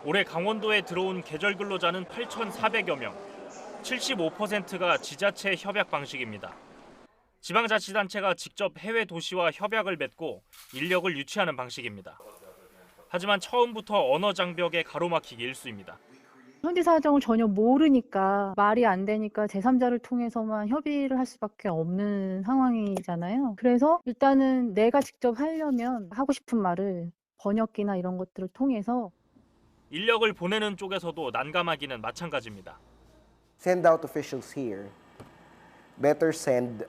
올해 강원도에 들어온 계절 근로자는 8,400여 명, 75%가 지자체 협약 방식입니다. 지방자치단체가 직접 해외 도시와 협약을 맺고 인력을 유치하는 방식입니다. 하지만 처음부터 언어 장벽에 가로막히기 일쑤입니다. 현지 사정을 전혀 모르니까 말이 안 되니까 제3자를 통해서만 협의를 할 수밖에 없는 상황이잖아요. 그래서 일단은 내가 직접 하려면 하고 싶은 말을 번역기나 이런 것들을 통해서 인력을 보내는 쪽에서도 난감하기는 마찬가지입니다. Send out officials here. Better send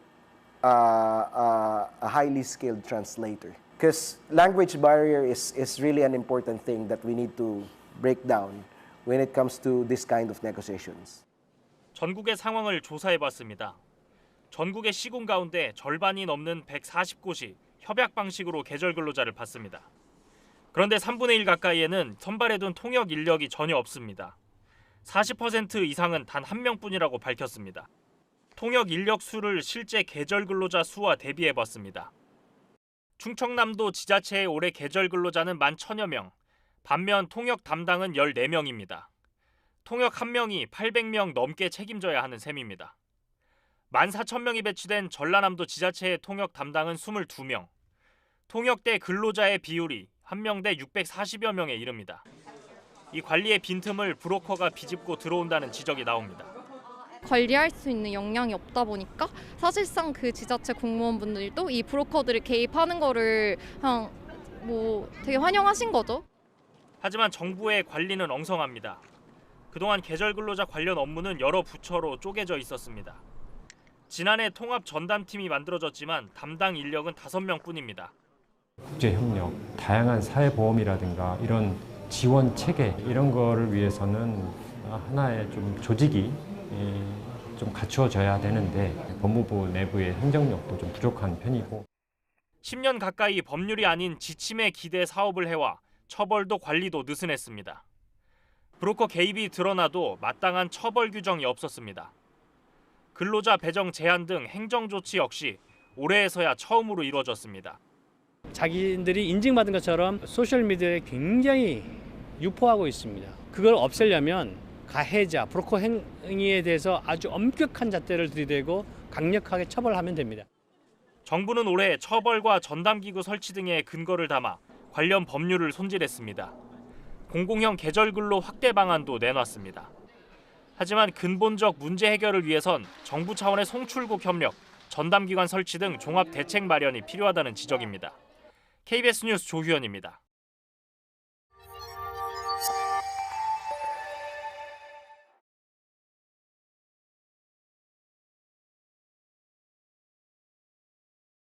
a highly skilled translator. Because language barrier is really an important thing that we need to break down when it comes to this kind of negotiations. 전국의 상황을 조사해봤습니다. 전국의 시군 가운데 절반이 넘는 140곳이 협약 방식으로 계절 근로자를 받습니다. 그런데 3분의 1 가까이에는 선발해둔 통역 인력이 전혀 없습니다. 40% 이상은 단 한 명뿐이라고 밝혔습니다. 통역 인력 수를 실제 계절 근로자 수와 대비해봤습니다. 충청남도 지자체의 올해 계절 근로자는 11,000여 명, 반면 통역 담당은 14명입니다. 통역 1명이 800명 넘게 책임져야 하는 셈입니다. 14,000명이 배치된 전라남도 지자체의 통역 담당은 22명, 통역대 근로자의 비율이 1명 대 640여 명에 이릅니다. 이 관리의 빈틈을 브로커가 비집고 들어온다는 지적이 나옵니다. 관리할 수 있는 역량이 없다 보니까 사실상 그 지자체 공무원분들도 이 브로커들이 개입하는 거를 그냥 되게 환영하신 거죠. 하지만 정부의 관리는 엉성합니다. 그동안 계절 근로자 관련 업무는 여러 부처로 쪼개져 있었습니다. 지난해 통합 전담팀이 만들어졌지만 담당 인력은 5명뿐입니다. 국제협력, 다양한 사회보험이라든가 이런 지원 체계 이런 거를 위해서는 하나의 좀 조직이 좀 갖추어져야 되는데 법무부 내부의 행정력도 좀 부족한 편이고 10년 가까이 법률이 아닌 지침에 기대 사업을 해와 처벌도 관리도 느슨했습니다. 브로커 개입이 드러나도 마땅한 처벌 규정이 없었습니다. 근로자 배정 제한 등 행정조치 역시 올해에서야 처음으로 이루어졌습니다. 자기들이 인증받은 것처럼 소셜미디어에 굉장히 유포하고 있습니다. 그걸 없애려면 가해자, 브로커 행위에 대해서 아주 엄격한 잣대를 들이대고 강력하게 처벌하면 됩니다. 정부는 올해 처벌과 전담기구 설치 등의 근거를 담아 관련 법률을 손질했습니다. 공공형 계절근로 확대 방안도 내놨습니다. 하지만 근본적 문제 해결을 위해선 정부 차원의 송출국 협력, 전담기관 설치 등 종합 대책 마련이 필요하다는 지적입니다. KBS 뉴스 조규현입니다.